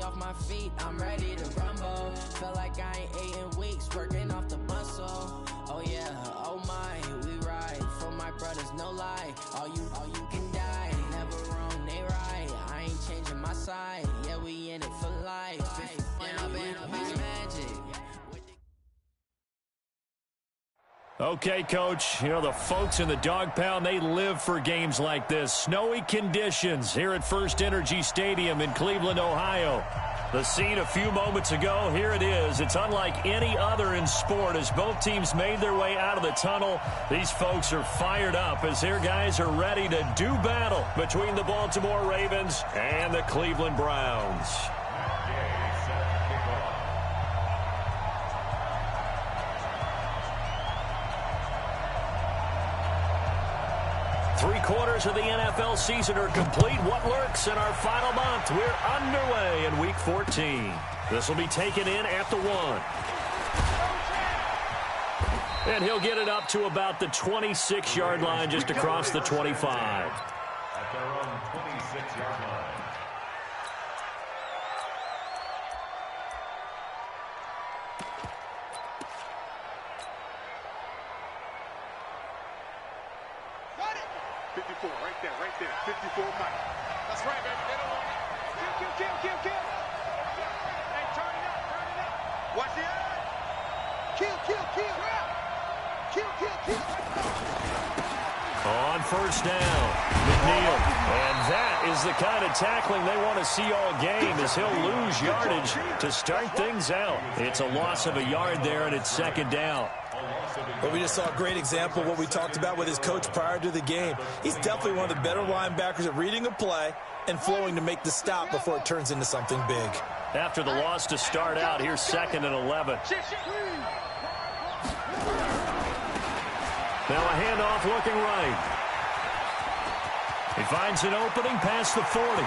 off my feet, I'm ready to rumble. Feel like I ain't ate in weeks, working off the muscle. Oh yeah, oh my, we ride. For my brothers, no lie. All you can die. Never wrong, they right. I ain't changing my side. Yeah, we in it for life. Magic. Okay, Coach, you know, the folks in the Dog Pound, they live for games like this. Snowy conditions here at First Energy Stadium in Cleveland, Ohio. The scene a few moments ago, here it is. It's unlike any other in sport as both teams made their way out of the tunnel. These folks are fired up as their guys are ready to do battle between the Baltimore Ravens and the Cleveland Browns. 3/4 of the NFL season are complete. What lurks in our final month? We're underway in Week 14. This will be taken in at the 1. And he'll get it up to about the 26-yard line, just across the 25. At their own 26-yard line. Right there. 54 Mike. That's right, baby. They don't want it. Kill. Hey, turn it up. Watch it. Kill. On first down, McNeil. And that is the kind of tackling they want to see all game, as he'll lose yardage to start things out. It's a loss of a yard there, and it's second down. Well, we just saw a great example of what we talked about with his coach prior to the game. He's definitely one of the better linebackers at reading a play and flowing to make the stop before it turns into something big. After the loss to start out, here's 2nd and 11. Now a handoff looking right. He finds an opening past the 40.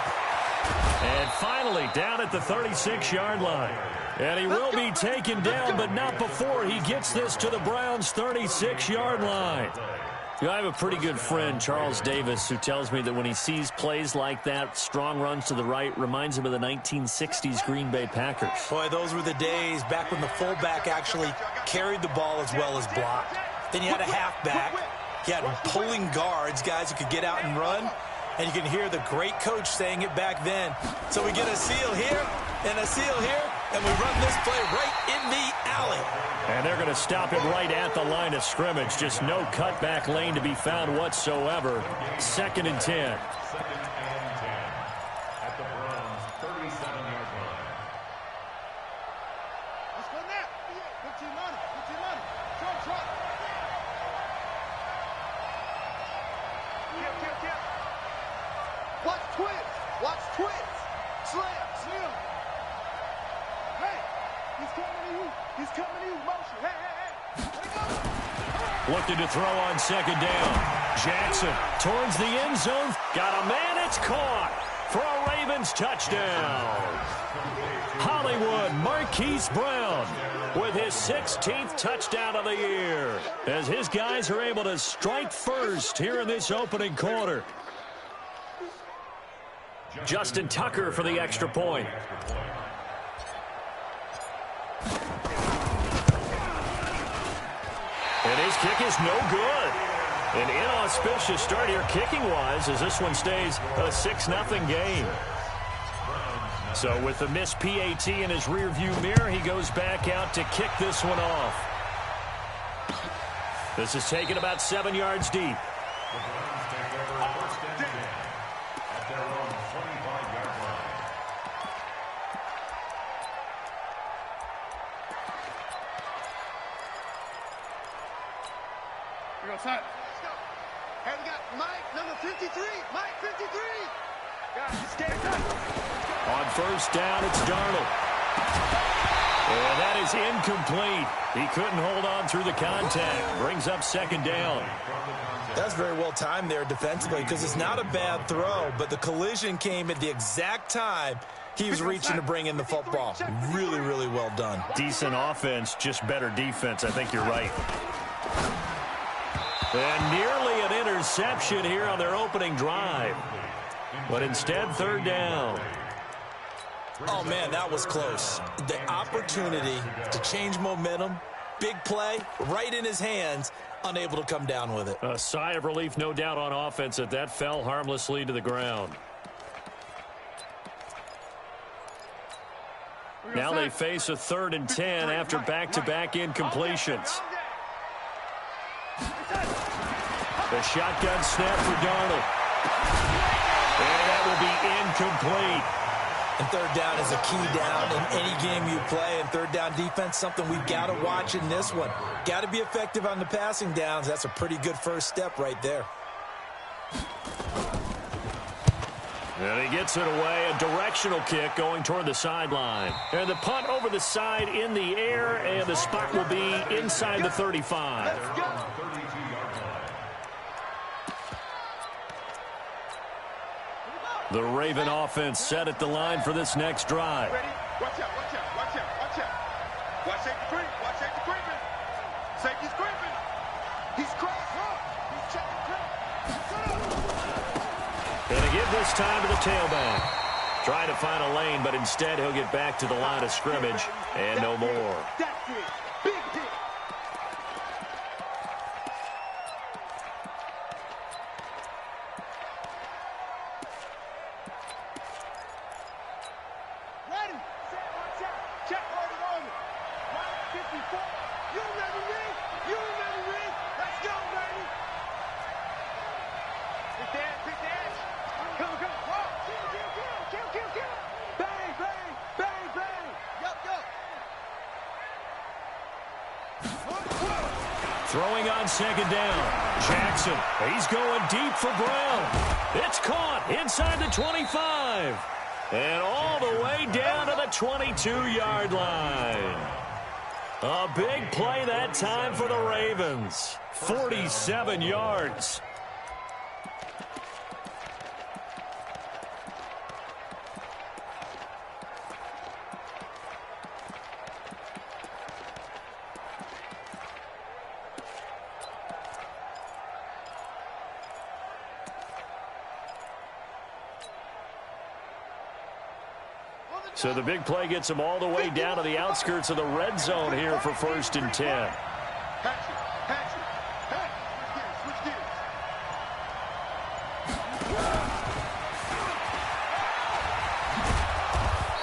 And finally down at the 36-yard line. And he will be taken down, but not before he gets this to the Browns' 36-yard line. You know, I have a pretty good friend, Charles Davis, who tells me that when he sees plays like that, strong runs to the right, reminds him of the 1960s Green Bay Packers. Boy, those were the days back when the fullback actually carried the ball as well as blocked. Then you had a halfback. You had pulling guards, guys who could get out and run. And you can hear the great coach saying it back then. So we get a seal here and a seal here, and we run this play right in the alley. And they're going to stop him right at the line of scrimmage. Just no cutback lane to be found whatsoever. 2nd and 10. At the Browns' 37-yard line. Let's go now. Put your money. Try. Kill. Watch twins. Slim. Hey, he's coming to you. Motion. Hey. Looking to throw on 2nd down. Jackson towards the end zone. Got a man. It's caught for a Ravens touchdown. Hollywood Marquise Brown with his 16th touchdown of the year, as his guys are able to strike first here in this opening quarter. Justin Tucker for the extra point. And his kick is no good. An inauspicious start here kicking-wise, as this one stays a 6-0 game. So with the missed PAT in his rearview mirror, he goes back out to kick this one off. This is taken about 7 yards deep. Hey, we got Mike, number 53. Mike, 53. On first down, it's Darnold. And that is incomplete. He couldn't hold on through the contact. Brings up 2nd down. That's very well timed there defensively, because it's not a bad throw, but the collision came at the exact time he was reaching to bring in the football. Really, really well done. Decent offense, just better defense. I think you're right. And nearly an interception here on their opening drive. But instead, 3rd down. Oh, man, that was close. The opportunity to change momentum, big play, right in his hands, unable to come down with it. A sigh of relief, no doubt, on offense that fell harmlessly to the ground. Now they face a 3rd and 10 after back-to-back incompletions. The shotgun snap for Darnold. And that will be incomplete. And 3rd down is a key down in any game you play. And 3rd down defense, something we've got to watch in this one. Got to be effective on the passing downs. That's a pretty good first step right there. And he gets it away, a directional kick going toward the sideline. And the punt over the side in the air, and the spot will be inside the 35. The Raven offense set at the line for this next drive. Ready? Watch out, watch out, watch out, watch out. Watch safety creep, watch safety creeping. Safety's creeping. He's crossed, He's checking creep. Gonna give this time to the tailback. Trying to find a lane, but instead he'll get back to the line of scrimmage, and no more. That's it. Big hit. Ready, set, watch out. Check, hold it on me. Line 54. You remember me? You remember me? Let's go, baby. Pick the edge, pick the edge. Come, come. Whoa. Kill. Bang, bang, bang, bang. Yup. Throwing on 2nd down. Jackson, he's going deep for Brown. It's caught inside the 25. And all the way down to the 22-yard line. A big play that time for the Ravens. 47 yards. So the big play gets him all the way down to the outskirts of the red zone here for 1st and 10. Hatch it. Switch gears.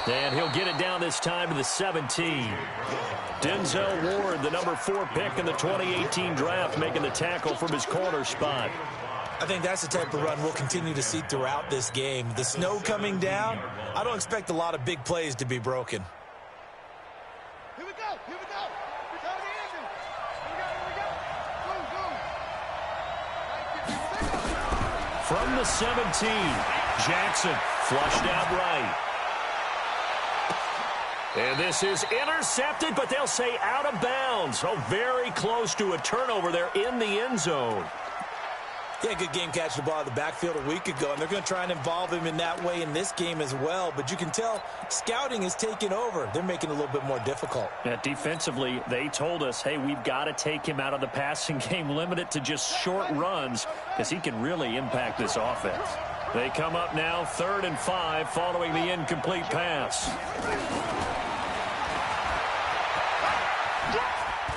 And he'll get it down this time to the 17. Denzel Ward, the number 4 pick in the 2018 draft, making the tackle from his corner spot. I think that's the type of run we'll continue to see throughout this game. The snow coming down, I don't expect a lot of big plays to be broken. Here we go. We're going to end it. Here we go. From the 17, Jackson flushed out right. And this is intercepted, but they'll say out of bounds. Oh, very close to a turnover there in the end zone. Yeah, good game catching the ball in the backfield a week ago, and they're going to try and involve him in that way in this game as well. But you can tell scouting is taking over. They're making it a little bit more difficult. Yeah, defensively, they told us, hey, we've got to take him out of the passing game, limit it to just short runs, because he can really impact this offense. They come up now 3rd and 5 following the incomplete pass.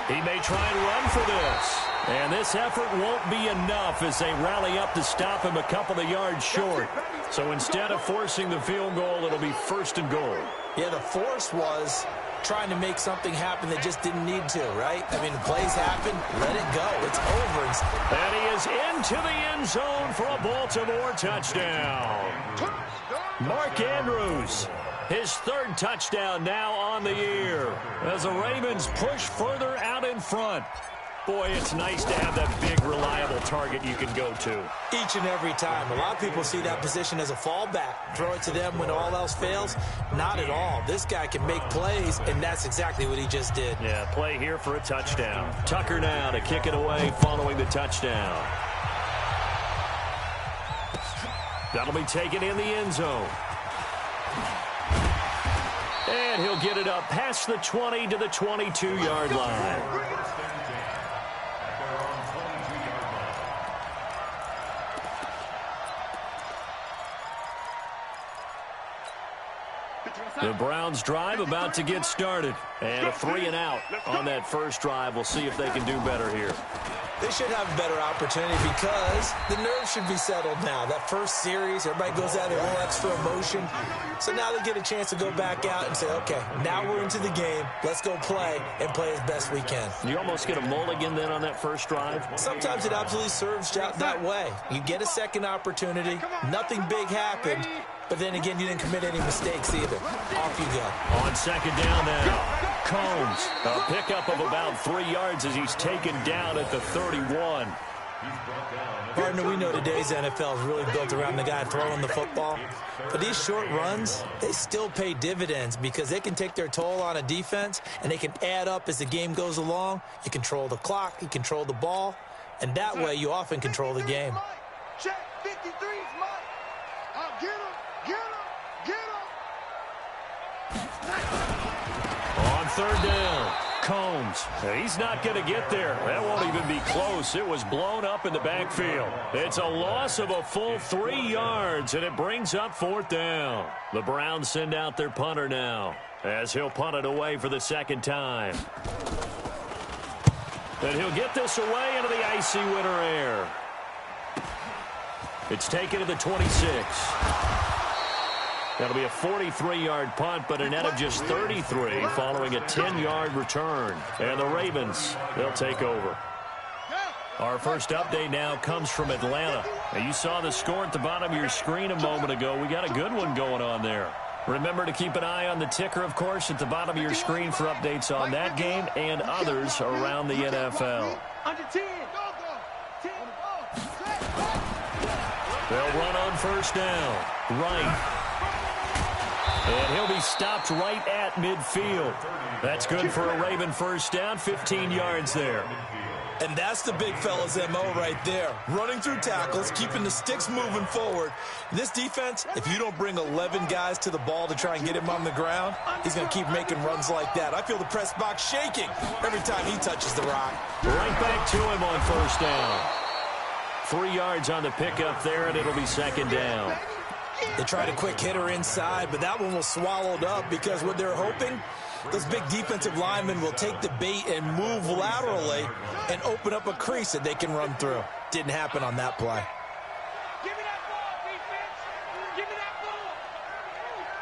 He may try and run for this. And this effort won't be enough as they rally up to stop him a couple of yards short. So instead of forcing the field goal, it'll be 1st and goal. Yeah, the force was trying to make something happen that just didn't need to, right? I mean, the plays happen, let it go. It's over. And he is into the end zone for a Baltimore touchdown. Mark Andrews, his 3rd touchdown now on the year as the Ravens push further out in front. Boy, it's nice to have that big, reliable target you can go to. Each and every time. A lot of people see that position as a fallback. Throw it to them when all else fails. Not at all. This guy can make plays, and that's exactly what he just did. Yeah, play here for a touchdown. Tucker now to kick it away following the touchdown. That'll be taken in the end zone. And he'll get it up past the 20 to the 22-yard line. The Browns drive about to get started. And a 3-and-out on that first drive. We'll see if they can do better here. They should have a better opportunity because the nerves should be settled now. That first series, everybody goes out there, a little extra emotion. So now they get a chance to go back out and say, okay, now we're into the game. Let's go play and play as best we can. You almost get a mulligan then on that first drive? Sometimes it absolutely serves out that way. You get a second opportunity. Nothing big happened. But then again, you didn't commit any mistakes either. Off you go. On second down now, Combs. A pickup of about 3 yards as he's taken down at the 31. Partner, we know today's NFL is really built around the guy throwing the football. But these short runs, they still pay dividends because they can take their toll on a defense and they can add up as the game goes along. You control the clock, you control the ball, and that way you often control the game. Check, 53 is mine. I'll get him. On third down, Combs. He's not going to get there. That won't even be close. It was blown up in the backfield. It's a loss of a full 3 yards, and it brings up fourth down. The Browns send out their punter now as he'll punt it away for the second time. And he'll get this away into the icy winter air. It's taken to the 26. That'll be a 43-yard punt, but a net of just 33 following a 10-yard return. And the Ravens, they'll take over. Our first update now comes from Atlanta. Now, you saw the score at the bottom of your screen a moment ago. We got a good one going on there. Remember to keep an eye on the ticker, of course, at the bottom of your screen for updates on that game and others around the NFL. They'll run on first down. Right. And he'll be stopped right at midfield. That's good for a Raven first down, 15 yards there. And that's the big fella's MO right there. Running through tackles, keeping the sticks moving forward. This defense, if you don't bring 11 guys to the ball to try and get him on the ground, he's going to keep making runs like that. I feel the press box shaking every time he touches the rock. Right back to him on first down. 3 yards on the pickup there, and it'll be second down. They tried a quick hitter inside, but that one was swallowed up because what they're hoping, those big defensive linemen will take the bait and move laterally and open up a crease that they can run through. Didn't happen on that play. Give me that ball, defense. Give me that ball.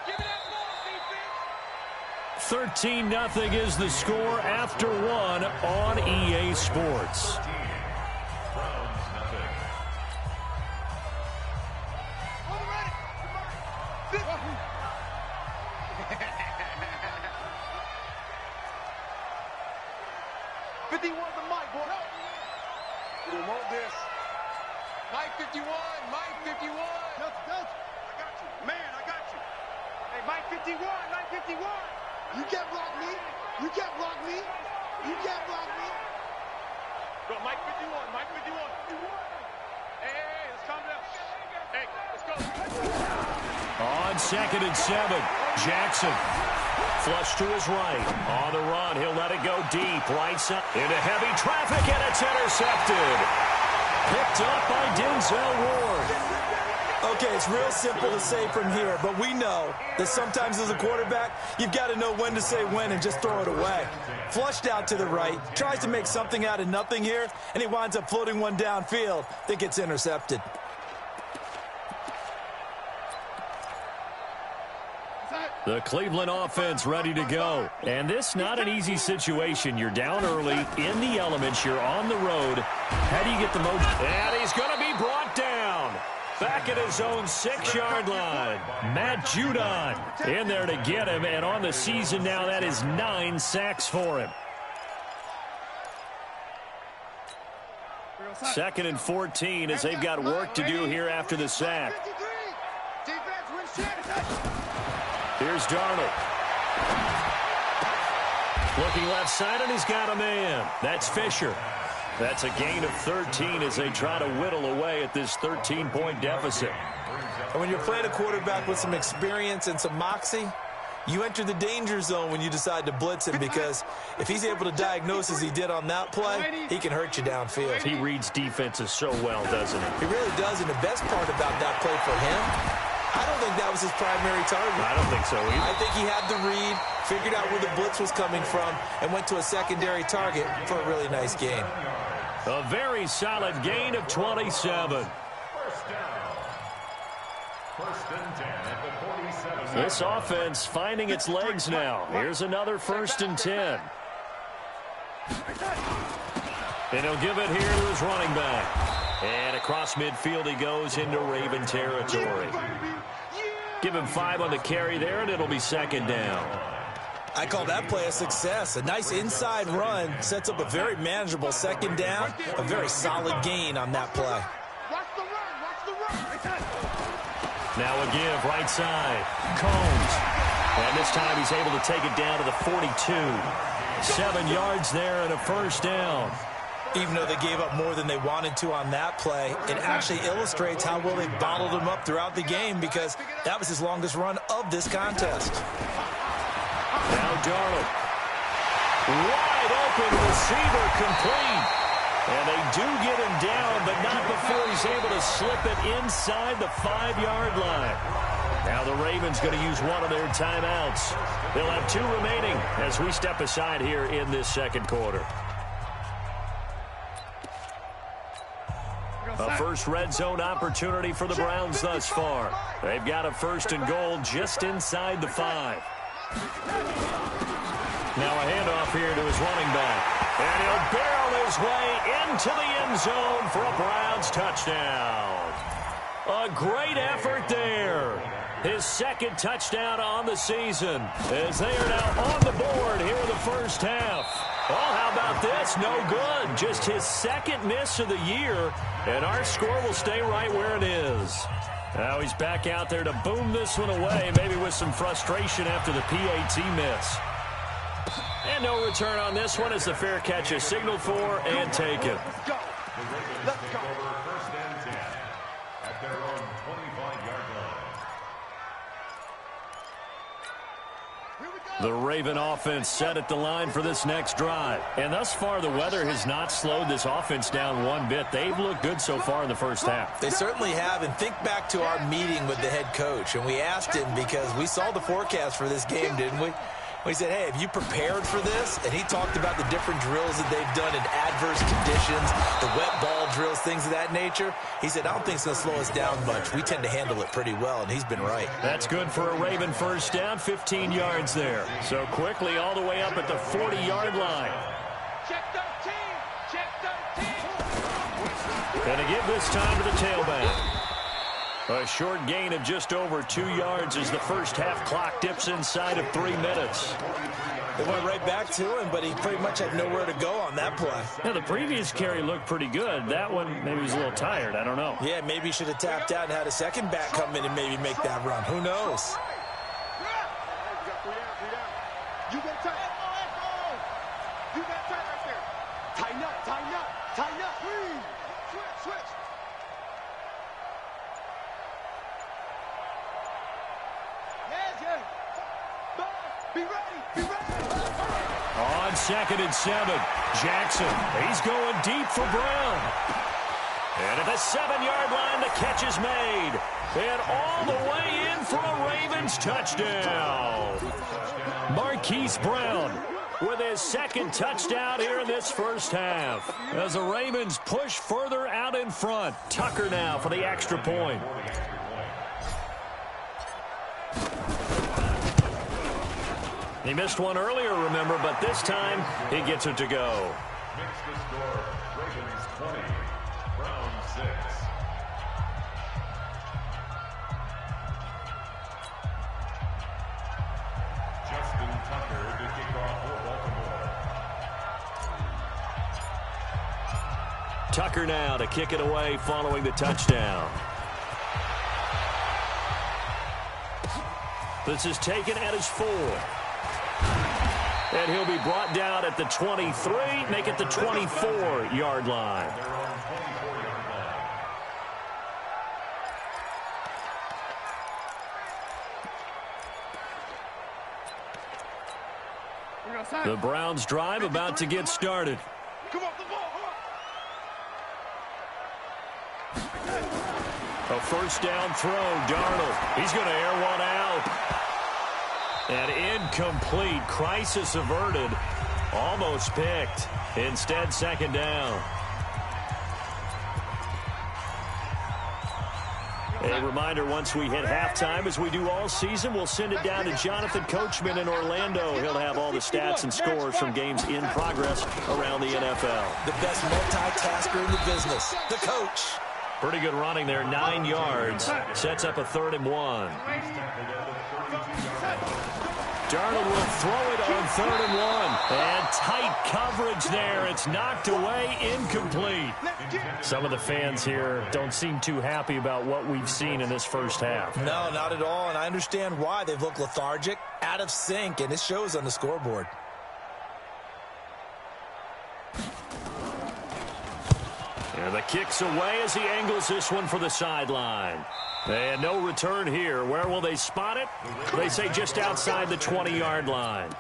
Give me that ball, defense. 13-0 is the score after one on EA Sports. 51 to Mike, boy. We want this. Mike 51, Mike 51. I got you. Man, I got you. Hey, Mike 51, Mike 51. You can't block me. You can't block me. You can't block me. Go, Mike 51, Mike 51. Hey, let's calm down. Hey, let's go. On 2nd and 7, Jackson. Flush to his right. On the run, he'll let it go deep. Right side into heavy traffic, and it's intercepted. Picked up by Denzel Ward. Okay, it's real simple to say from here, but we know that sometimes as a quarterback, you've got to know when to say when and just throw it away. Flushed out to the right, tries to make something out of nothing here, and he winds up floating one downfield that gets intercepted. The Cleveland offense ready to go. And this not an easy situation. You're down early, in the elements, you're on the road. How do you get the most? And he's going to be brought down. Back at his own 6-yard line. Matt Judon in there to get him. And on the season now, that is 9 sacks for him. 2nd and 14 as they've got work to do here after the sack. Here's Darnold. Looking left side, and he's got a man. That's Fisher. That's a gain of 13 as they try to whittle away at this 13-point deficit. And when you're playing a quarterback with some experience and some moxie, you enter the danger zone when you decide to blitz him, because if he's able to diagnose as he did on that play, he can hurt you downfield. He reads defenses so well, doesn't he? He really does, and the best part about that play for him, I don't think that was his primary target. I don't think so either. I think he had the read, figured out where the blitz was coming from, and went to a secondary target for a really nice gain. A very solid gain of 27. This offense finding its legs now. Here's another 1st and 10. And he'll give it here to his running back. And across midfield he goes into Raven territory. Give him 5 on the carry there, and it'll be 2nd down. I call that play a success. A nice inside run sets up a very manageable 2nd down. A very solid gain on that play. Now a give right side. Combs. And this time he's able to take it down to the 42. 7 yards there and a 1st down. Even though they gave up more than they wanted to on that play, it actually illustrates how well they bottled him up throughout the game, because that was his longest run of this contest. Now Darnold. Wide open receiver complete. And they do get him down, but not before he's able to slip it inside the 5-yard line. Now the Ravens going to use one of their timeouts. They'll have 2 remaining as we step aside here in this 2nd quarter. A first red zone opportunity for the Browns thus far. They've got a 1st and goal just inside the 5. Now a handoff here to his running back. And he'll barrel his way into the end zone for a Browns touchdown. A great effort there. His 2nd touchdown on the season, as they are now on the board here in the 1st half. Oh, how about this? No good. Just his 2nd miss of the year, and our score will stay right where it is. Now he's back out there to boom this one away, maybe with some frustration after the PAT miss. And no return on this one as the fair catch is signaled for and taken. Let's go. Let's go. 1st and 10 at their own 25-yard line. The Raven offense set at the line for this next drive. And thus far, the weather has not slowed this offense down one bit. They've looked good so far in the 1st half. They certainly have. And think back to our meeting with the head coach. And we asked him, because we saw the forecast for this game, didn't we? We said, hey, have you prepared for this? And he talked about the different drills that they've done in adverse conditions, the wet ball drills, things of that nature. He said, I don't think it's going to slow us down much. We tend to handle it pretty well, and he's been right. That's good for a Raven 1st down, 15 yards there. So quickly all the way up at the 40-yard line. Check 13. Check 13. And to give this time to the tailback. A short gain of just over 2 yards as the 1st half clock dips inside of 3 minutes. They went right back to him, but he pretty much had nowhere to go on that play. Yeah, the previous carry looked pretty good. That one, maybe he was a little tired. I don't know. Yeah, maybe he should have tapped out and had a 2nd back come in and maybe make that run. Who knows? You got tight. You got tight right there. Tighten up, tighten up, tighten up. Switch. Be ready. On 2nd and 7, Jackson. He's going deep for Brown. And at the 7-yard line, the catch is made. And all the way in for a Ravens touchdown. Marquise Brown with his 2nd touchdown here in this 1st half. As the Ravens push further out in front. Tucker now for the extra point. He missed one earlier, remember, but this time he gets it to go. Makes the score. Ravens 20, Browns 6. Justin Tucker to kick off for Baltimore. Tucker now to kick it away following the touchdown. This is taken at his 4. And he'll be brought down at the 23, make it the 24-yard line. The Browns drive about to get started. Come on, the ball. A first down throw, Darnold. He's going to air one out. And incomplete. Crisis averted. Almost picked. Instead, second down. A reminder, once we hit halftime, as we do all season, we'll send it down to Jonathan Coachman in Orlando. He'll have all the stats and scores from games in progress around the NFL. The best multitasker in the business, the coach. Pretty good running there, 9 yards. Sets up a 3rd and 1. Darnold will throw it on 3rd and 1. And tight coverage there. It's knocked away, incomplete. Some of the fans here don't seem too happy about what we've seen in this first half. No, not at all, and I understand why. They've looked lethargic, out of sync, and it shows on the scoreboard. And the kick's away as he angles this one for the sideline. And no return here. Where will they spot it? They say just outside the 20-yard line.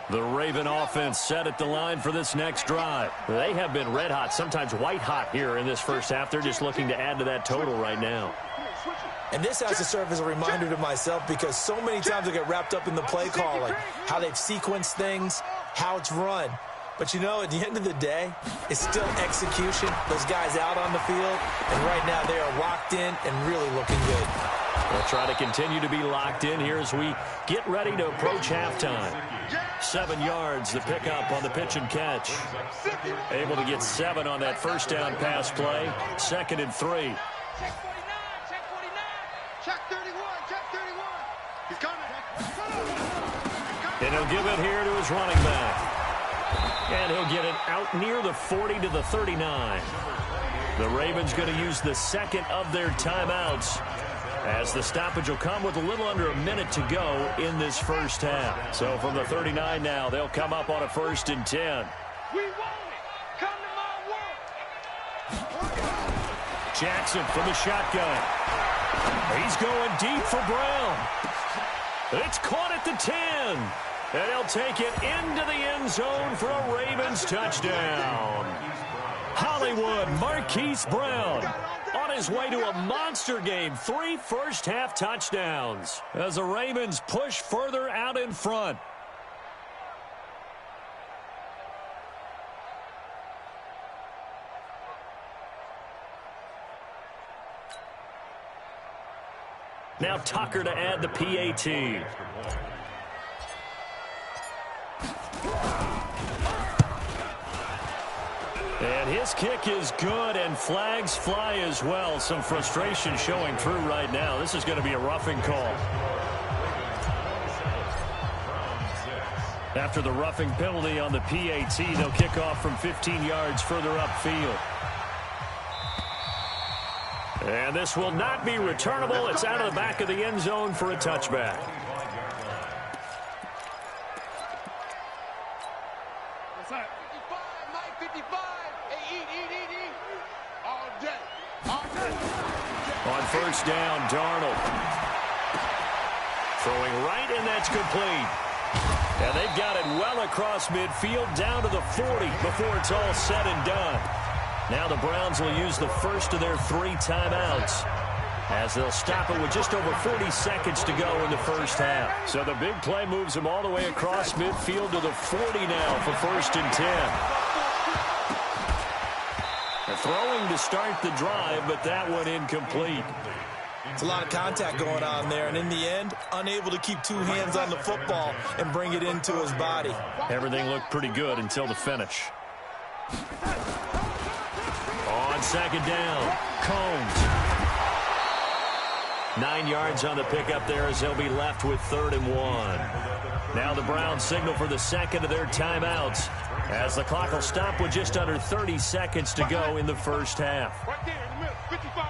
The Raven offense set at the line for this next drive. They have been red hot, sometimes white hot here in this first half. They're just looking to add to that total right now. And this has to serve as a reminder to myself because so many times I get wrapped up in the play calling, how they've sequenced things, how it's run. But, you know, at the end of the day, it's still execution. Those guys out on the field, and right now they are locked in and really looking good. They'll try to continue to be locked in here as we get ready to approach halftime. 7 yards, the pickup on the pitch and catch. Able to get 7 on that first down pass play. 2nd and 3. Check 49, check 49. Check 31, check 31. He's coming. And he'll give it here to his running back. And he'll get it out near the 40 to the 39. The Ravens going to use the second of their timeouts as the stoppage will come with a little under a minute to go in this first half. So from the 39 now, they'll come up on a 1st and 10. We want it. Come to my world. Jackson from the shotgun. He's going deep for Brown. It's caught at the 10. And he'll take it into the end zone for a Ravens touchdown. Hollywood Marquise Brown on his way to a monster game. 3 first-half touchdowns as the Ravens push further out in front. Now Tucker to add the PAT. And his kick is good, and flags fly as well. Some frustration showing through right now. This is going to be a roughing call. After the roughing penalty on the PAT, they'll kick off from 15 yards further upfield. And this will not be returnable. It's out of the back of the end zone for a touchback. On first down, Darnold. Throwing right, and that's complete. And they've got it well across midfield, down to the 40 before it's all said and done. Now the Browns will use the first of their 3 timeouts as they'll stop it with just over 40 seconds to go in the first half. So the big play moves them all the way across midfield to the 40 now for 1st and 10. They're throwing to start the drive, but that one incomplete. It's a lot of contact going on there, and in the end, unable to keep 2 hands on the football and bring it into his body. Everything looked pretty good until the finish. On 2nd down, Combs. 9 yards on the pickup there as they'll be left with 3rd and 1. Now the Browns signal for the second of their timeouts as the clock will stop with just under 30 seconds to go in the first half. Right there in the middle, 55.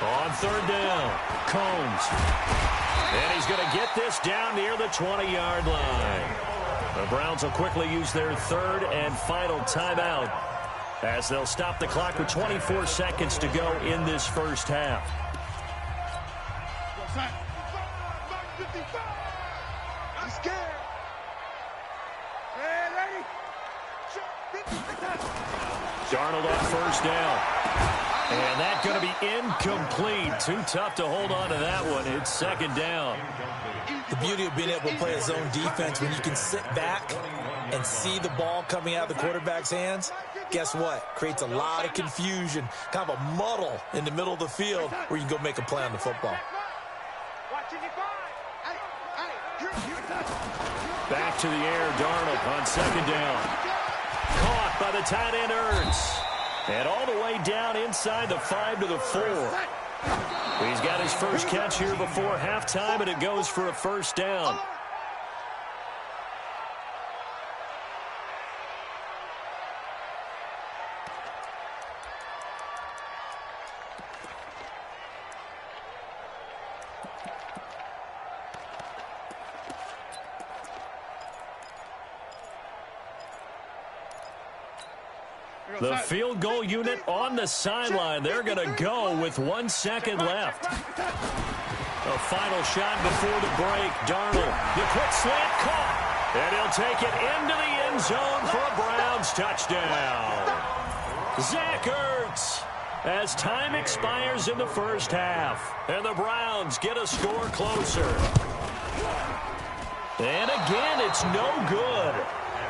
On 3rd down, Combs. And he's going to get this down near the 20-yard line. The Browns will quickly use their 3rd and final timeout as they'll stop the clock with 24 seconds to go in this first half. I'm scared. Hey, lady. Darnold on first down. And that's going to be incomplete. Too tough to hold on to that one. It's second down. The beauty of being able to play a zone defense when you can sit back and see the ball coming out of the quarterback's hands, guess what? Creates a lot of confusion, kind of a muddle in the middle of the field where you can go make a play on the football. Back to the air, Darnold on second down. Caught by the tight end, Ertz. And all the way down inside the 5 to the 4. He's got his first catch here before halftime, and it goes for a first down. The field goal unit on the sideline. They're going to go with 1 second left. A final shot before the break. Darnold, the quick slant caught. And he'll take it into the end zone for a Browns touchdown. Zach Ertz, as time expires in the first half. And the Browns get a score closer. And again, it's no good.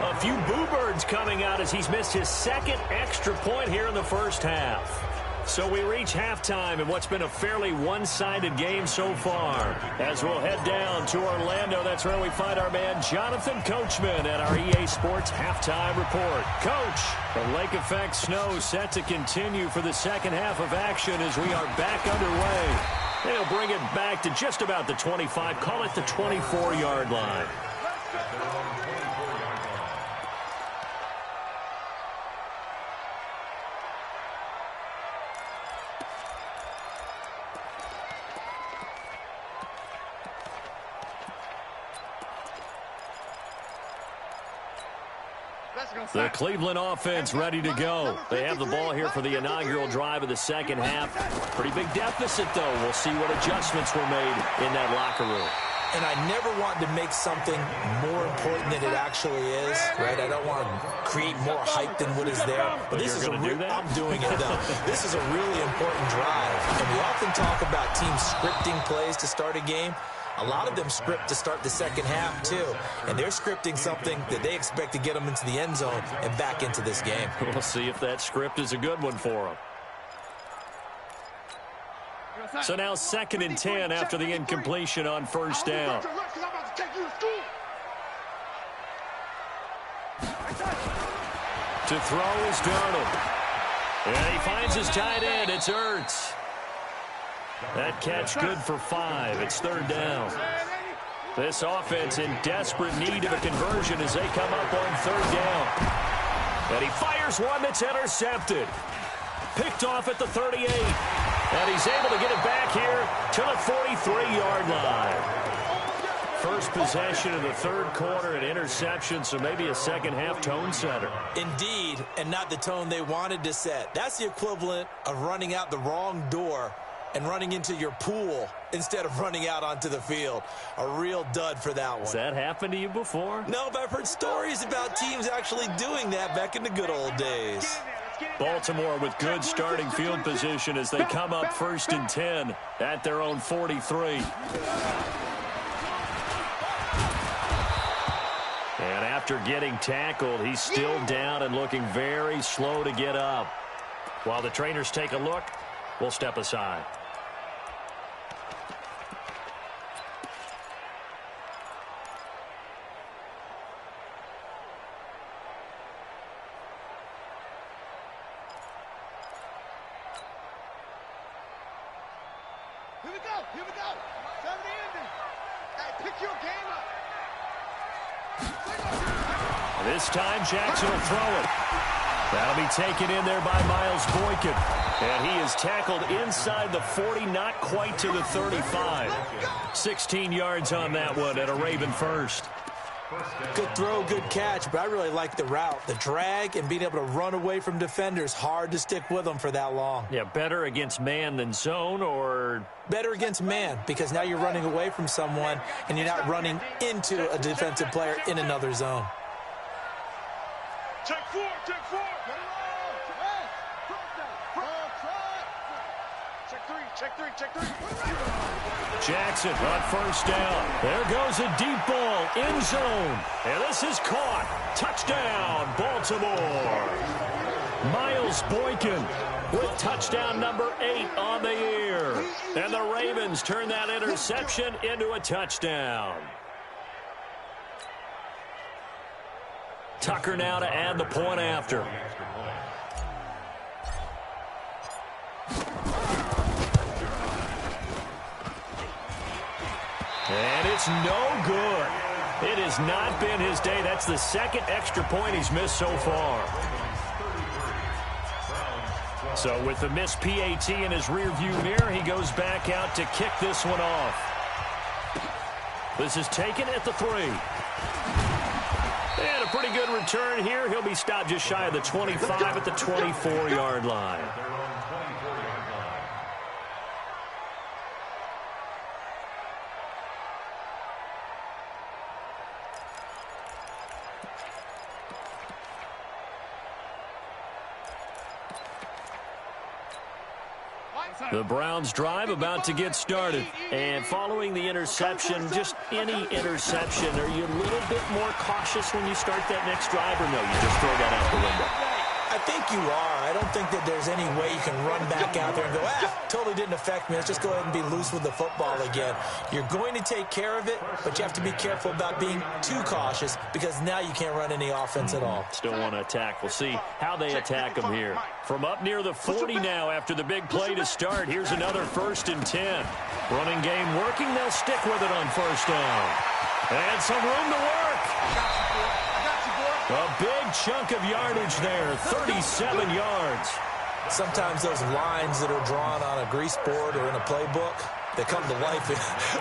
A few boo birds coming out as he's missed his second extra point here in the first half. So we reach halftime in what's been a fairly one-sided game so far. As we'll head down to Orlando, that's where we find our man Jonathan Coachman at our EA Sports Halftime Report. Coach, the lake effect snow set to continue for the second half of action as we are back underway. They'll bring it back to just about the 25, call it the 24-yard line. The Cleveland offense ready to go. They have the ball here for the inaugural drive of the second half. Pretty big deficit, though. We'll see what adjustments were made in that locker room. And I never want to make something more important than it actually is, right? I don't want to create more hype than what is there. But this is I'm doing it, though. This is a really important drive. And we often talk about teams scripting plays to start a game. A lot of them script to start the second half, too. And they're scripting something that they expect to get them into the end zone and back into this game. We'll see if that script is a good one for them. So now 2nd and 10 after the incompletion on first down. To throw is Darnold. And he finds his tight end. It's Ertz. That catch good for 5. It's 3rd down. This offense in desperate need of a conversion as they come up on 3rd down. And he fires one that's intercepted. Picked off at the 38. And he's able to get it back here to the 43-yard line. First possession of the 3rd quarter, an interception, so maybe a second-half tone setter. Indeed, and not the tone they wanted to set. That's the equivalent of running out the wrong door and running into your pool instead of running out onto the field. A real dud for that one. Has that happened to you before? No, but I've heard stories about teams actually doing that back in the good old days. Baltimore with good starting field position as they come up 1st and 10 at their own 43. And after getting tackled, he's still down and looking very slow to get up. While the trainers take a look, we'll step aside. Here we go. Time to end it. Hey, pick your game up. This time, Jackson will throw it. That'll be taken in there by Miles Boykin. And he is tackled inside the 40, not quite to the 35. 16 yards on that one and a Raven first. Good throw, good catch, but I really like the route. The drag and being able to run away from defenders, hard to stick with them for that long. Yeah, better against man than zone, or? Better against man, because now you're running away from someone and you're not running into a defensive player in another zone. Check four. Check three. Jackson on first down. There goes a deep ball, end zone. And this is caught. Touchdown, Baltimore. Miles Boykin with touchdown number 8 on the year. And the Ravens turn that interception into a touchdown. Tucker now to add the point after. And it's no good. It has not been his day. That's the second extra point he's missed so far. So with the missed PAT in his rearview mirror, he goes back out to kick this one off. This is taken at the 3. And a pretty good return here. He'll be stopped just shy of the 25 at the 24-yard line. The Browns drive about to get started. And following the interception, just any interception, are you a little bit more cautious when you start that next drive, or no, you just throw that out the window? I think you are. I don't think that there's any way you can run back out there and go, totally didn't affect me. Let's just go ahead and be loose with the football again. You're going to take care of it, but you have to be careful about being too cautious because now you can't run any offense at all. Still want to attack. We'll see how they attack them here. From up near the 40 now after the big play to start, here's another 1st and 10. Running game working. They'll stick with it on first down. And some room to work. A big chunk of yardage there, 37 yards. Sometimes those lines that are drawn on a grease board or in a playbook, they come to life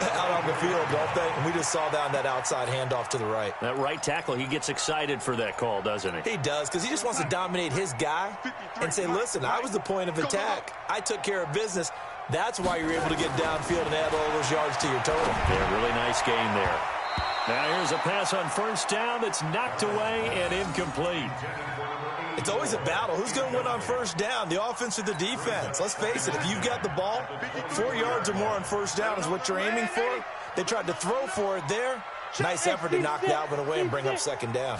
out on the field, don't they? And we just saw that on that outside handoff to the right. That right tackle, he gets excited for that call, doesn't he? He does, because he just wants to dominate his guy and say, listen, I was the point of attack. I took care of business. That's why you're able to get downfield and add all those yards to your total. Yeah, really nice game there. Now here's a pass on first down that's knocked away and incomplete. It's always a battle. Who's going to win on first down, the offense or the defense? Let's face it, if you've got the ball, 4 yards or more on first down is what you're aiming for. They tried to throw for it there. Nice effort to knock Dalvin away and bring up second down.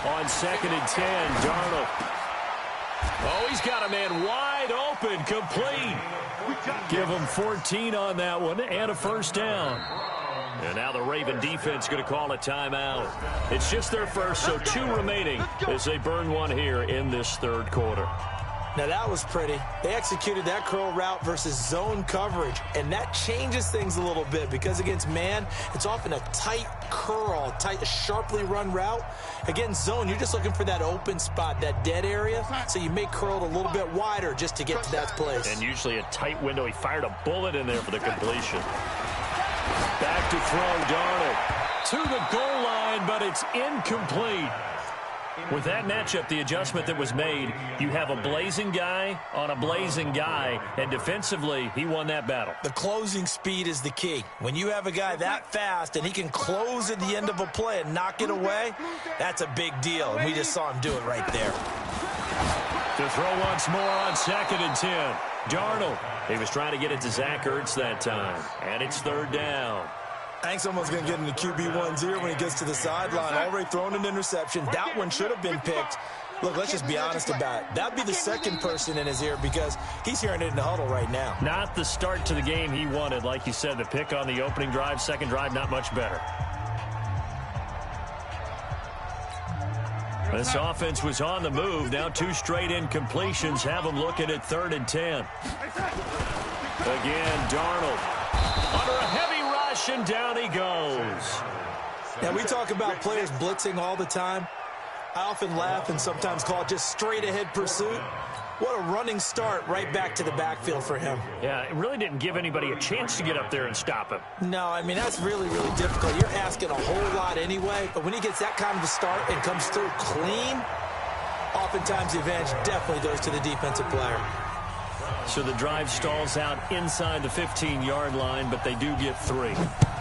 On 2nd and 10, Darnold. Oh, he's got a man wide open, complete. Give him 14 on that one and a first down. And now the Raven defense going to call a timeout. It's just their first, so 2 remaining as they burn one here in this 3rd quarter. Now that was pretty. They executed that curl route versus zone coverage, and that changes things a little bit because against man, it's often a tight curl, tight, sharply run route. Against zone, you're just looking for that open spot, that dead area, so you may curl it a little bit wider just to get to that place. And usually a tight window. He fired a bullet in there for the completion. Back to throw, Darnold to the goal line, but it's incomplete. With that matchup, the adjustment that was made, you have a blazing guy on a blazing guy, and defensively, he won that battle. The closing speed is the key. When you have a guy that fast and he can close at the end of a play and knock it away, that's a big deal, and we just saw him do it right there. To throw once more on 2nd and 10. Darnold, he was trying to get it to Zach Ertz that time, and it's 3rd down. I think someone's going to get into QB1's ear when he gets to the sideline. Already thrown an interception. That one should have been picked. Look, let's just be honest about it. That would be the second person in his ear because he's hearing it in the huddle right now. Not the start to the game he wanted. Like you said, the pick on the opening drive, second drive, not much better. This offense was on the move. Now 2 straight incompletions have them looking at 3rd and 10. Again, Darnold under a heavy rush, and down he goes. Now, we talk about players blitzing all the time. I often laugh and sometimes call it just straight-ahead pursuit. What a running start right back to the backfield for him. Yeah, it really didn't give anybody a chance to get up there and stop him. No, I mean, that's really, really difficult. You're asking a whole lot anyway, but when he gets that kind of a start and comes through clean, oftentimes the advantage definitely goes to the defensive player. So the drive stalls out inside the 15-yard line, but they do get 3.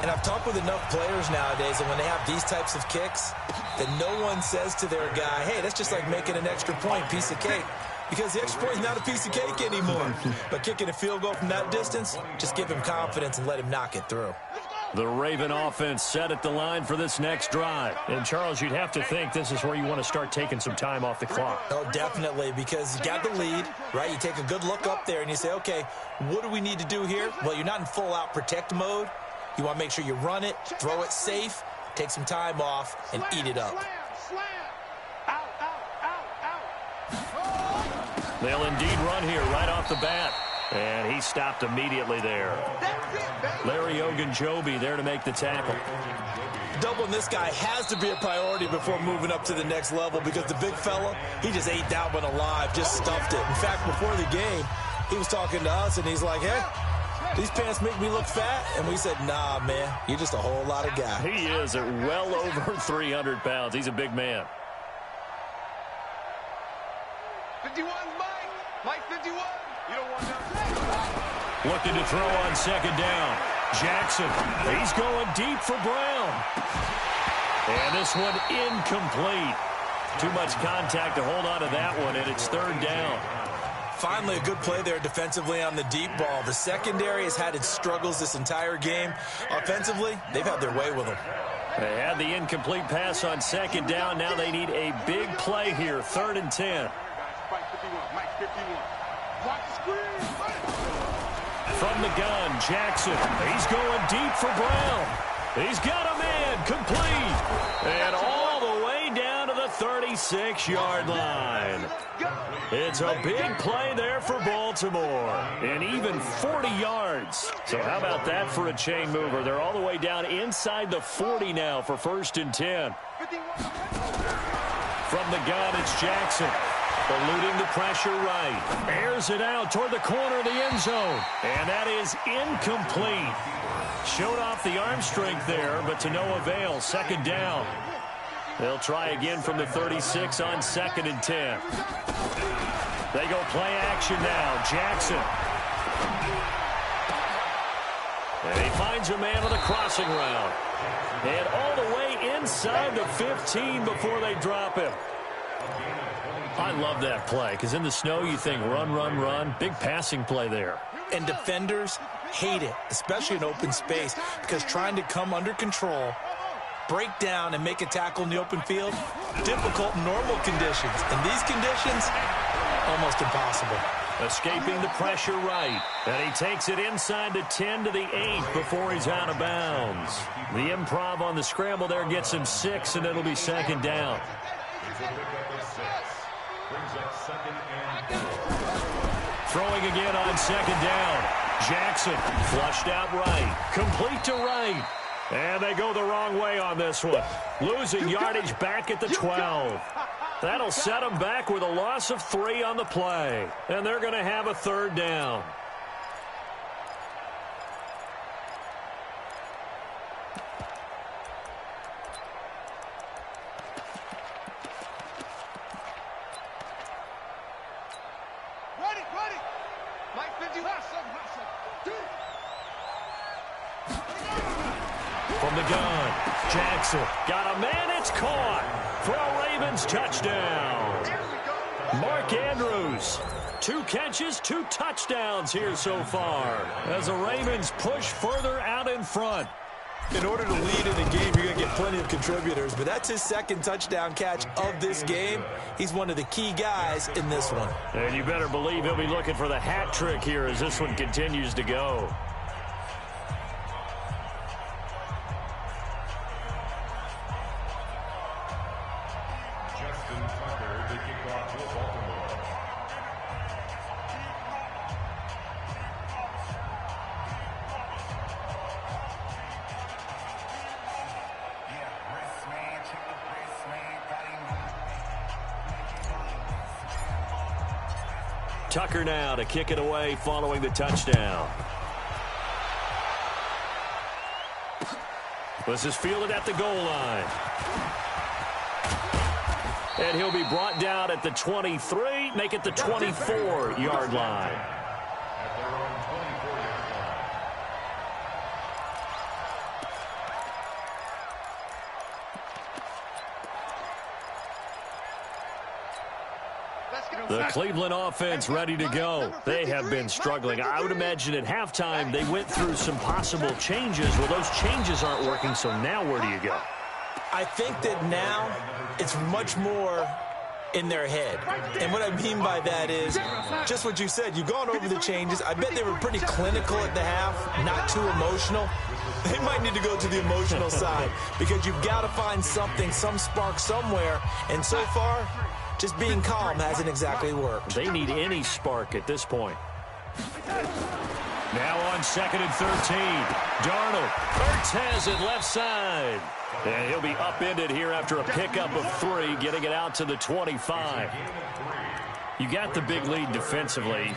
And I've talked with enough players nowadays, and when they have these types of kicks, that no one says to their guy, hey, that's just like making an extra point, piece of cake. Because the extra point is not a piece of cake anymore. But kicking a field goal from that distance, just give him confidence and let him knock it through. The Raven offense set at the line for this next drive. And, Charles, you'd have to think this is where you want to start taking some time off the clock. Oh, definitely, because you got the lead, right? You take a good look up there and you say, okay, what do we need to do here? Well, you're not in full-out protect mode. You want to make sure you run it, throw it safe, take some time off, and eat it up. They'll indeed run here right off the bat. And he stopped immediately there. Larry Ogunjobi there to make the tackle. Doubling this guy has to be a priority before moving up to the next level because the big fella, he just ate that one alive, just stuffed it. In fact, before the game, he was talking to us, and he's like, hey, these pants make me look fat. And we said, nah, man, you're just a whole lot of guy. He is at well over 300 pounds. He's a big man. 51, Mike 51. You don't want nothing. Looking to throw on second down. Jackson, he's going deep for Brown. And this one incomplete. Too much contact to hold on to that one, and it's third down. Finally, a good play there defensively on the deep ball. The secondary has had its struggles this entire game. Offensively, they've had their way with them. They had the incomplete pass on second down. Now they need a big play here, 3rd and 10. Mike 51. Watch the screen. From the gun, Jackson. He's going deep for Brown. He's got a man, complete. And all the way down to the 36-yard line. It's a big play there for Baltimore. And even 40 yards. So how about that for a chain mover? They're all the way down inside the 40 now for 1st and 10. From the gun, it's Jackson. Eluding the pressure right. Airs it out toward the corner of the end zone. And that is incomplete. Showed off the arm strength there, but to no avail. 2nd down. They'll try again from the 36 on 2nd and 10. They go play action now. Jackson. And he finds a man on the crossing route. And all the way inside the 15 before they drop him. I love that play, because in the snow you think run, run, run. Big passing play there. And defenders hate it, especially in open space, because trying to come under control, break down, and make a tackle in the open field, difficult in normal conditions. In these conditions, almost impossible. Escaping the pressure right. And he takes it inside the 10 to the 8 before he's out of bounds. The improv on the scramble there gets him 6, and it'll be 2nd down. Throwing again on 2nd down. Jackson flushed out right. Complete to right. And they go the wrong way on this one. Losing yardage back at the 12. That'll set them back with a loss of 3 on the play. And they're going to have a 3rd down. From the gun, Jackson got a man, it's caught for a Ravens touchdown. Mark Andrews, 2 catches, 2 touchdowns here so far as the Ravens push further out in front. In order to lead in a game, you're going to get plenty of contributors, but that's his 2nd touchdown catch of this game. He's one of the key guys in this one. And you better believe he'll be looking for the hat trick here as this one continues to go. Tucker now to kick it away following the touchdown. This is fielded at the goal line. And he'll be brought down at the 23, make it the 24-yard line. The Cleveland offense ready to go. They have been struggling. I would imagine at halftime they went through some possible changes. Well, those changes aren't working, so now where do you go? I think that now it's much more in their head. And what I mean by that is just what you said. You've gone over the changes. I bet they were pretty clinical at the half, not too emotional. They might need to go to the emotional side because you've got to find something, some spark somewhere. And so far, just being calm hasn't exactly worked. They need any spark at this point. Now on 2nd and 13. Darnold. Ertz has it left side. And he'll be upended here after a pickup of 3, getting it out to the 25. You got the big lead defensively.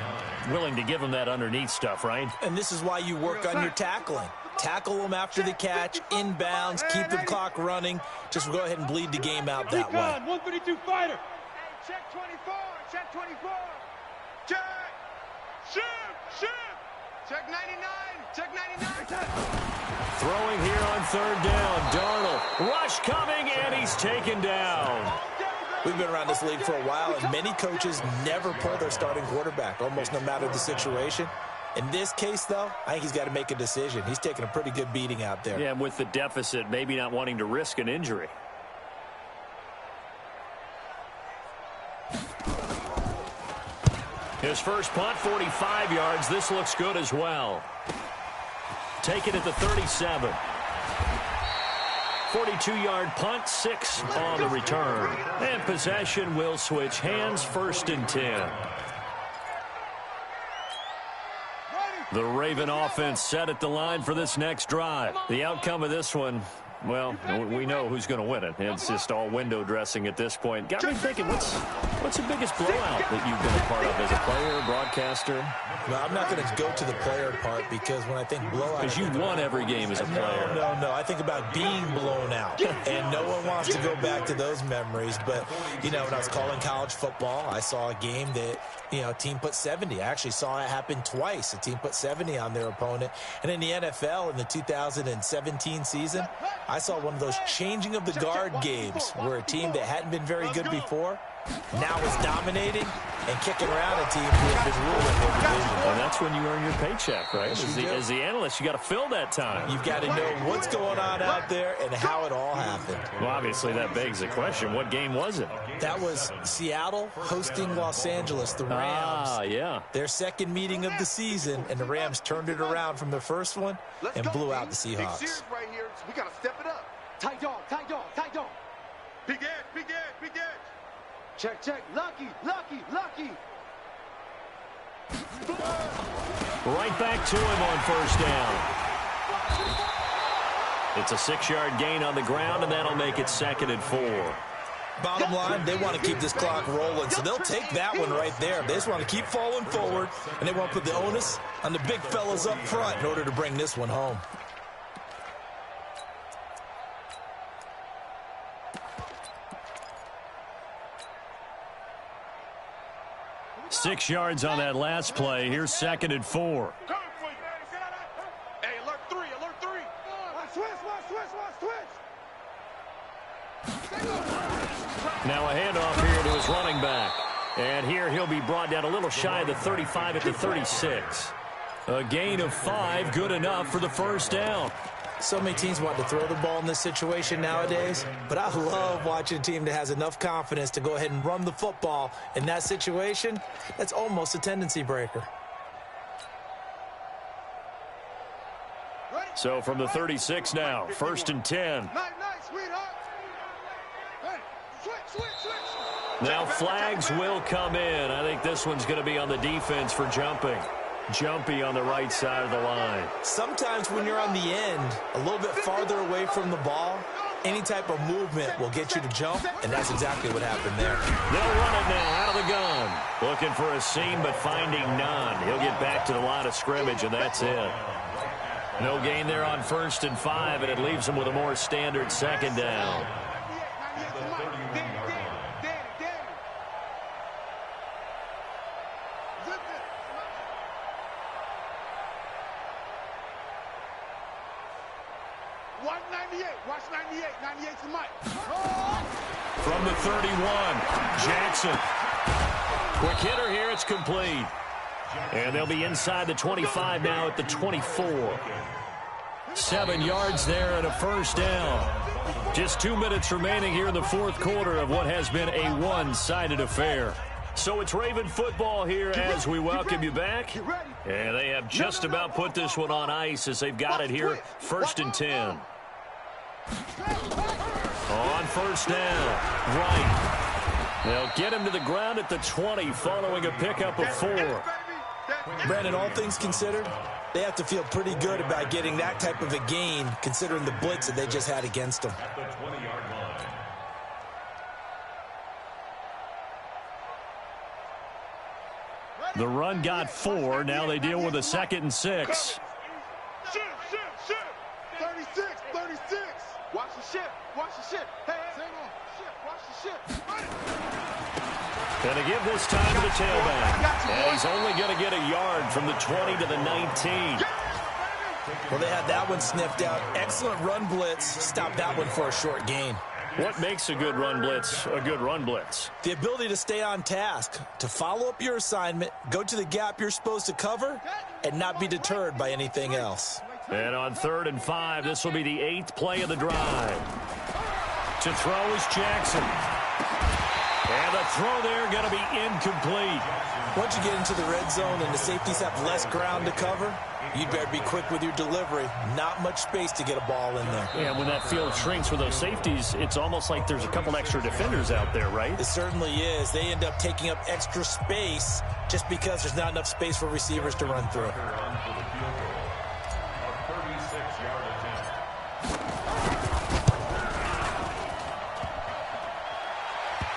Willing to give them that underneath stuff, right? And this is why you work on your tackling. Tackle them after the catch, inbounds, keep the clock running. Just go ahead and bleed the game out that way. 132 fighter. Check 24. Check 24. Check. Shoot. Check 99. Check 99. Throwing here on 3rd down. Darnold. Rush coming, and he's taken down. We've been around this league for a while, and many coaches never pull their starting quarterback, almost no matter the situation. In this case, though, I think he's got to make a decision. He's taking a pretty good beating out there. Yeah, and with the deficit, maybe not wanting to risk an injury. His first punt, 45 yards. This looks good as well. Take it at the 37. 42-yard punt, 6 on the return. And possession will switch hands, 1st and 10. The Raven offense set at the line for this next drive. The outcome of this one, well, we know who's going to win it. It's just all window dressing at this point. Got me thinking, what's the biggest blowout that you've been a part of as a player, broadcaster? No, I'm not going to go to the player part because when I think blowout... Because you won every game as a player. No. I think about being blown out. And no one wants to go back to those memories. But, you know, when I was calling college football, I saw a game that, you know, a team put 70. I actually saw it happen twice. A team put 70 on their opponent. And in the NFL, in the 2017 season, I saw one of those changing of the guard games where a team that hadn't been very good before now is dominating and kicking around a team who has been ruling their division. And that's when you earn your paycheck, right? As the analyst, you got to fill that time. You've got to know what's going on out there and how it all happened. Well, obviously, that begs the question, what game was it? That was Seattle hosting Los Angeles, the Rams. Ah, yeah. Their second meeting of the season, and the Rams turned it around from the first one and blew out the Seahawks. Right here. We got to step it up. Tight dog. Big edge. Check. Lucky. Right back to him on 1st down. It's a 6-yard gain on the ground, and that'll make it 2nd and 4. Bottom line, they want to keep this clock rolling, so they'll take that one right there. They just want to keep falling forward, and they want to put the onus on the big fellas up front in order to bring this one home. Six yards on that last play. Here's 2nd and 4. Hey, alert 3. Switch. Now a handoff here to his running back. And here he'll be brought down a little shy of the 35 at the 36. A gain of 5, good enough for the 1st down. So many teams want to throw the ball in this situation nowadays, but I love watching a team that has enough confidence to go ahead and run the football. In that situation, that's almost a tendency breaker. So from the 36 now, 1st and 10. Now flags will come in. I think this one's going to be on the defense for jumping. Jumpy on the right side of the line. Sometimes when you're on the end, a little bit farther away from the ball, any type of movement will get you to jump, and that's exactly what happened there. They'll run it now out of the gun. Looking for a seam, but finding none. He'll get back to the line of scrimmage, and that's it. No gain there on 1st and 5, and it leaves him with a more standard 2nd down. Watch 98. 98's the mic. From the 31, Jackson. Quick hitter here. It's complete. And they'll be inside the 25 now at the 24. 7 yards there and a first down. Just 2 minutes remaining here in the fourth quarter of what has been a one-sided affair. So it's Raven football here as we welcome you back. And they have just about put this one on ice as they've got it here, 1st and 10. On first down, right. They'll get him to the ground at the 20 following a pickup of 4. Brandon, all things considered, they have to feel pretty good about getting that type of a gain considering the blitz that they just had against them. The run got 4. Now they deal with a 2nd and 6. Shit. 36. Watch the ship. Hey. Watch the ship. Going to give this time to the tailback. And he's only going to get a yard from the 20 to the 19. Well, they had that one sniffed out. Excellent run blitz. Stopped that one for a short gain. What makes a good run blitz a good run blitz? The ability to stay on task, to follow up your assignment, go to the gap you're supposed to cover, and not be deterred by anything else. And on 3rd and 5, this will be the 8th play of the drive. To throw is Jackson. And the throw there going to be incomplete. Once you get into the red zone and the safeties have less ground to cover, you'd better be quick with your delivery. Not much space to get a ball in there. Yeah, when that field shrinks for those safeties, it's almost like there's a couple extra defenders out there, right? It certainly is. They end up taking up extra space just because there's not enough space for receivers to run through.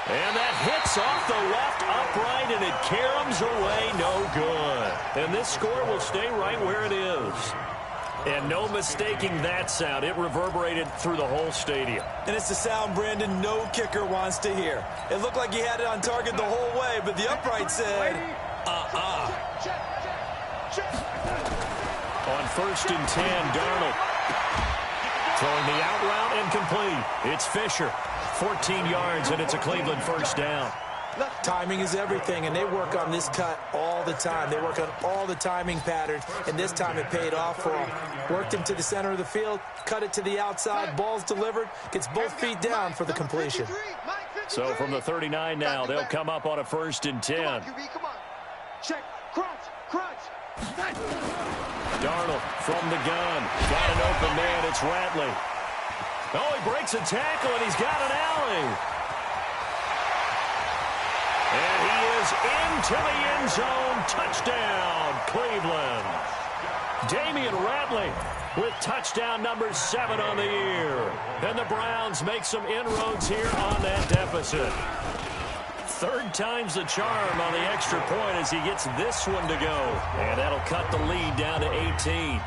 And that hits off the left upright, and it caroms away, no good. And this score will stay right where it is. And no mistaking that sound. It reverberated through the whole stadium. And it's the sound, Brandon, no kicker wants to hear. It looked like he had it on target the whole way, but the upright said, On 1st and 10, Darnold. Throwing the out route incomplete. It's Fisher. 14 yards, and it's a Cleveland first down. Timing is everything, and they work on this cut all the time. They work on all the timing patterns, and this time it paid off for them. Worked him to the center of the field, cut it to the outside, ball's delivered, gets both feet down for the completion. So from the 39 now, they'll come up on a 1st and 10. Come on. Check. Crunch. Darnold from the gun. Got an open man. It's Ratley. Oh, he breaks a tackle, and he's got an alley. And he is into the end zone. Touchdown, Cleveland. Damian Ratley with touchdown number 7 on the year. And the Browns make some inroads here on that deficit. 3rd time's the charm on the extra point as he gets this one to go. And that'll cut the lead down to 18.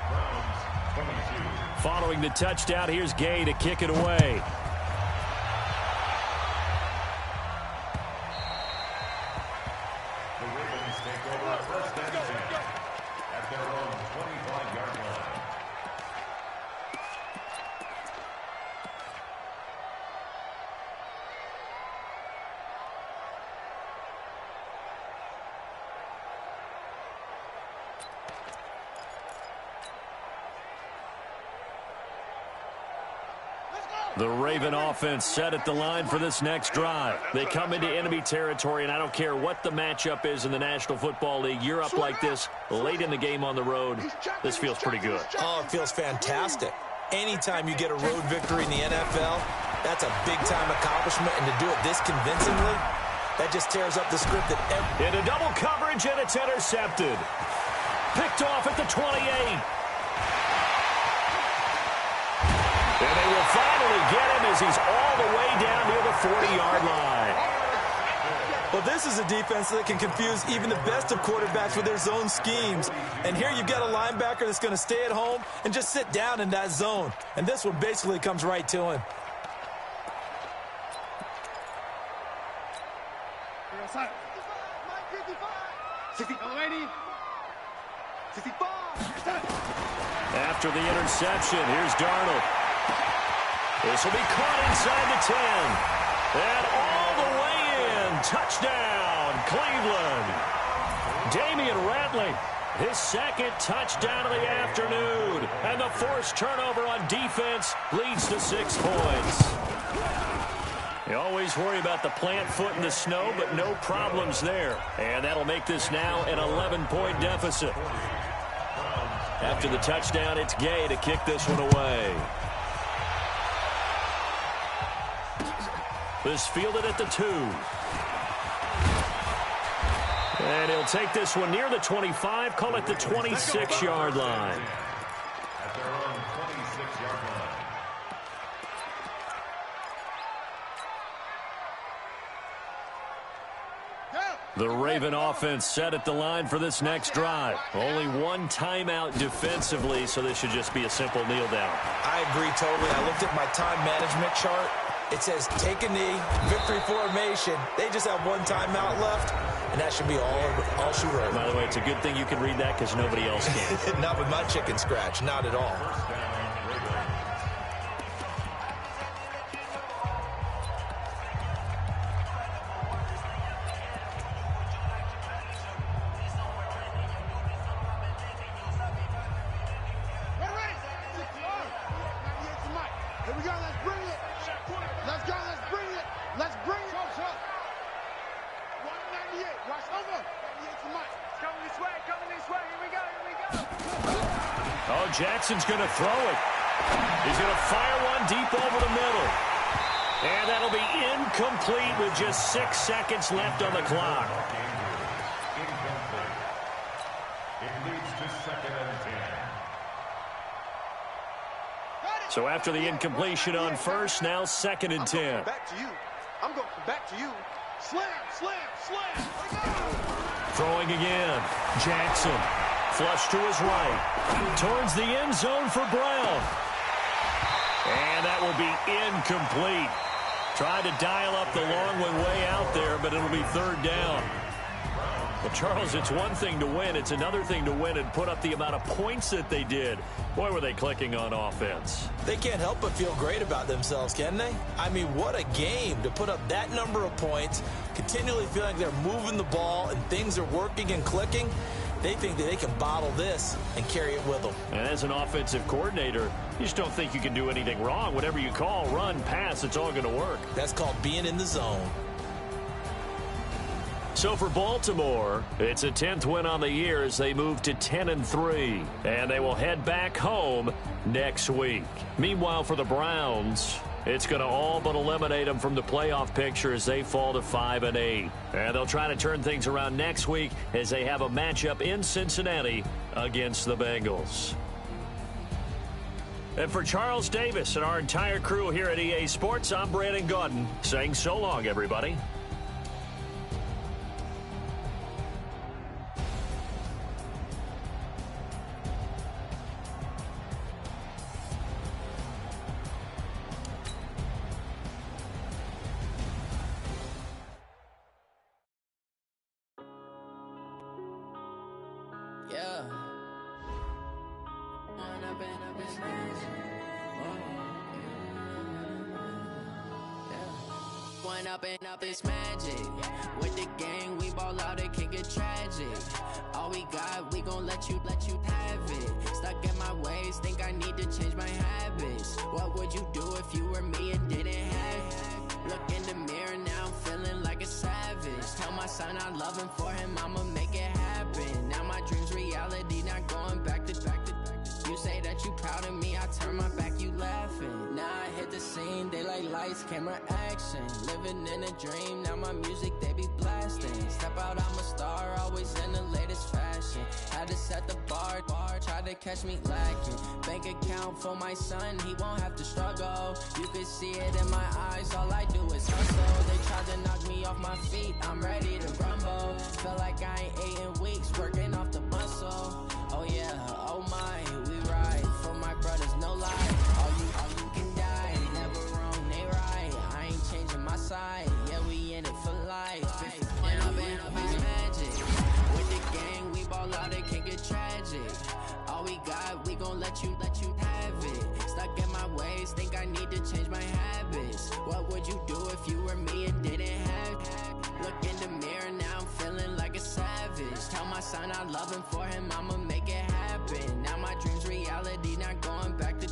Following the touchdown, here's Gay to kick it away. The Raven offense set at the line for this next drive. They come into enemy territory, and I don't care what the matchup is in the National Football League. You're up like this late in the game on the road. This feels pretty good. Oh, it feels fantastic. Anytime you get a road victory in the NFL, that's a big-time accomplishment, and to do it this convincingly, that just tears up the script that into double coverage, and it's intercepted. Picked off at the 28. And they will finally get him as he's all the way down near the 40-yard line. Well, this is a defense that can confuse even the best of quarterbacks with their zone schemes. And here you've got a linebacker that's going to stay at home and just sit down in that zone. And this one basically comes right to him. After the interception, here's Darnold. This will be caught inside the 10. And all the way in. Touchdown, Cleveland. Damian Ratley, his second touchdown of the afternoon. And the forced turnover on defense leads to 6 points. You always worry about the plant foot in the snow, but no problems there. And that'll make this now an 11-point deficit. After the touchdown, it's Gay to kick this one away. This fielded at the 2. And he'll take this one near the 25, call it the 26-yard line. At their own 26-yard line. The Raven offense set at the line for this next drive. Only one timeout defensively, so this should just be a simple kneel down. I agree totally. I looked at my time management chart. It says take a knee, victory formation. They just have one timeout left, and that should be all she wrote. By the way, it's a good thing you can read that because nobody else can. Not with my chicken scratch, not at all. Here we go, let's bring it. Let's go, let's bring it. Let's bring it. 198, watch over. 98 to Mike. Coming this way, here we go, Oh, Jackson's going to throw it. He's going to fire one deep over the middle. And that'll be incomplete with just 6 seconds left on the clock. Incomplete. It leads to 2nd and 10. So after the incompletion on first, now 2nd and 10. Back to you. I'm going back to you. Slam, slam, slam. Throwing again. Jackson. Flush to his right. Towards the end zone for Brown. And that will be incomplete. Tried to dial up the long one way out there, but it'll be 3rd down. Well, Charles, it's one thing to win. It's another thing to win and put up the amount of points that they did. Boy, were they clicking on offense. They can't help but feel great about themselves, can they? I mean, what a game to put up that number of points, continually feeling they're moving the ball and things are working and clicking. They think that they can bottle this and carry it with them. And as an offensive coordinator, you just don't think you can do anything wrong. Whatever you call, run, pass, it's all going to work. That's called being in the zone. So for Baltimore, it's a 10th win on the year as they move to 10-3, and they will head back home next week. Meanwhile, for the Browns, it's going to all but eliminate them from the playoff picture as they fall to 5-8. And they'll try to turn things around next week as they have a matchup in Cincinnati against the Bengals. And for Charles Davis and our entire crew here at EA Sports, I'm Brandon Gaudin saying so long, everybody. Yeah. One up and up is magic. With the gang, we ball out, it can get tragic. All we got, we gon' let you have it. Stuck in my ways, think I need to change my habits. What would you do if you were me and didn't have it? Look in the mirror, now I'm feeling like a savage. Tell my son I love him, for him I'ma make it happen. Now my dream's reality, not going back to. You say that you proud of me, I turn my back, you laughing. Now I hit the scene, they like lights, camera, action. Living in a dream, now my music, they be blasting. Step out, I'm a star, always in the latest fashion. Had to set the bar, try to catch me lacking. Bank account for my son, he won't have to struggle. You can see it in my eyes, all I do is hustle. They tried to knock me off my feet, I'm ready to rumble. Feel like I ain't ate in weeks, working off the muscle. Oh yeah, oh my, we ride for my brothers, no lie. All you can die, never wrong, they right. I ain't changing my side, yeah, we in it for life. And I've been magic. With the gang, we ball out, it can get tragic. All we got, we gon' let you have it. Stuck in my ways, think I need to change my habits. What would you do if you were me and didn't have it? Look in the mirror, now I'm feeling savage. Tell my son I love him, for him I'ma make it happen. Now my dream's reality, not going back to.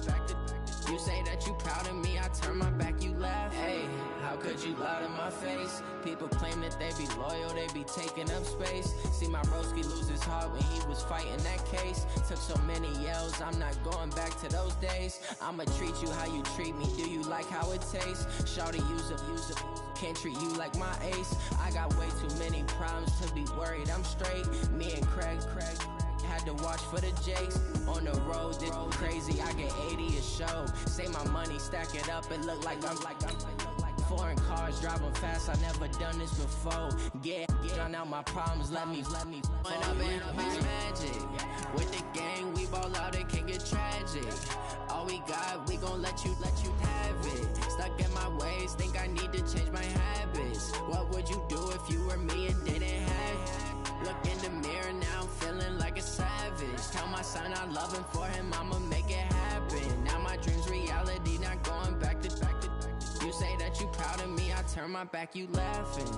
You say that you proud of me, I turn my back, you laugh. Hey, how could you lie to my face? People claim that they be loyal, they be taking up space. See my broski lose his heart when he was fighting that case. Took so many yells, I'm not going back to those days. I'ma treat you how you treat me, do you like how it tastes? Shawty, use up, can't treat you like my ace. I got way too many problems to be worried, I'm straight. Me and Craig had to watch for the Jakes. On the road, this crazy, I get 80 a show. Say my money, stack it up, it look like I'm foreign cars, driving fast, I never done this before. Drown out my problems, let me When up and up is magic. With the gang, we ball out, it can get tragic. All we got, we gon' let you have it. Stuck in my ways, think I need to change my habits. What would you do if you were me and didn't have it? Look in the mirror now, I'm feeling like a savage. Tell my son I love him, for him I'ma make it happen. Now my dream's reality, not going back to. You say that you proud of me, I turn my back, you laughing.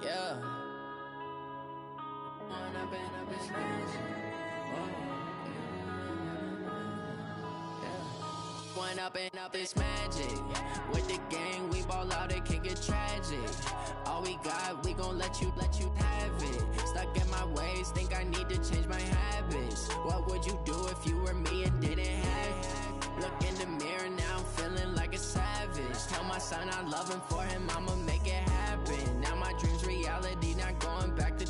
Yeah. Wanna be in a business. One up and up is magic. With the gang, we ball out, it can get tragic. All we got, we gon' let you have it. Stuck in my ways, think I need to change my habits. What would you do if you were me and didn't have it? Look in the mirror now, I'm feeling like a savage. Tell my son I love him, for him I'ma make it happen. Now my dream's reality, not going back to.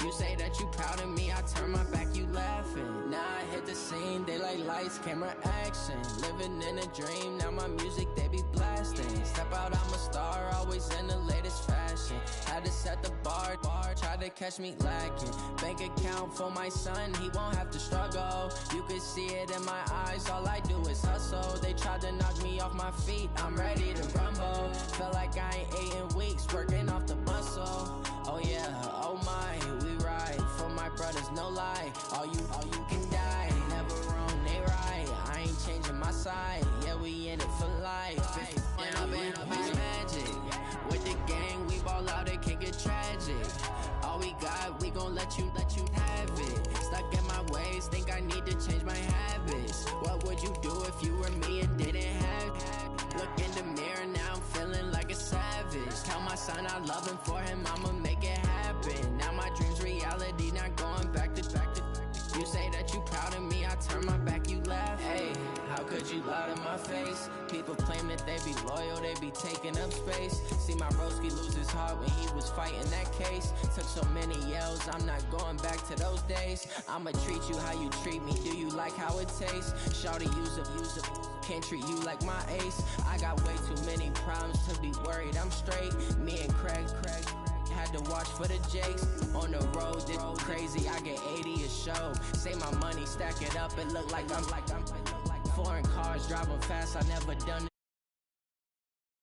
You say that you proud of me, I turn my back, you laughing. Now I hit the scene, they like lights, camera, action. Living in a dream, now my music, they be blasting. Step out, I'm a star, always in the latest fashion. Had to set the bar, try to catch me lacking. Bank account for my son, he won't have to struggle. You can see it in my eyes, all I do is hustle. They tried to knock me off my feet, I'm ready to rumble. Felt like I ain't ate in weeks, working off the muscle. Oh yeah, oh my, we ride for my brothers, no lie. All you can die, never wrong, they right. I ain't changing my side, yeah, we in it for life. If up is magic. With the gang, we ball out, it can get tragic. All we got, we gon' let you have it. Stuck in my ways, think I need to change my habits. What would you do if you were me and didn't have it? Look in the mirror now, I'm feeling like a savage. Tell my son I love him, for him I'ma make it happen. Now my dream's reality, not going back to. You say that you proud of me, I turn my back, you laugh. Hey, how could you lie to my face? People claim that they be loyal, they be taking up space. See my broski lose his heart when he was fighting that case. Took so many yells, I'm not going back to those days. I'ma treat you how you treat me, do you like how it tastes? Shawty, use up, can't treat you like my ace. I got way too many problems to be worried, I'm straight. Me and Craig had to watch for the Jakes. On the road, this crazy, I get 80 a show. Say my money, stack it up, it look like I'm foreign cars, driving fast, I never done it.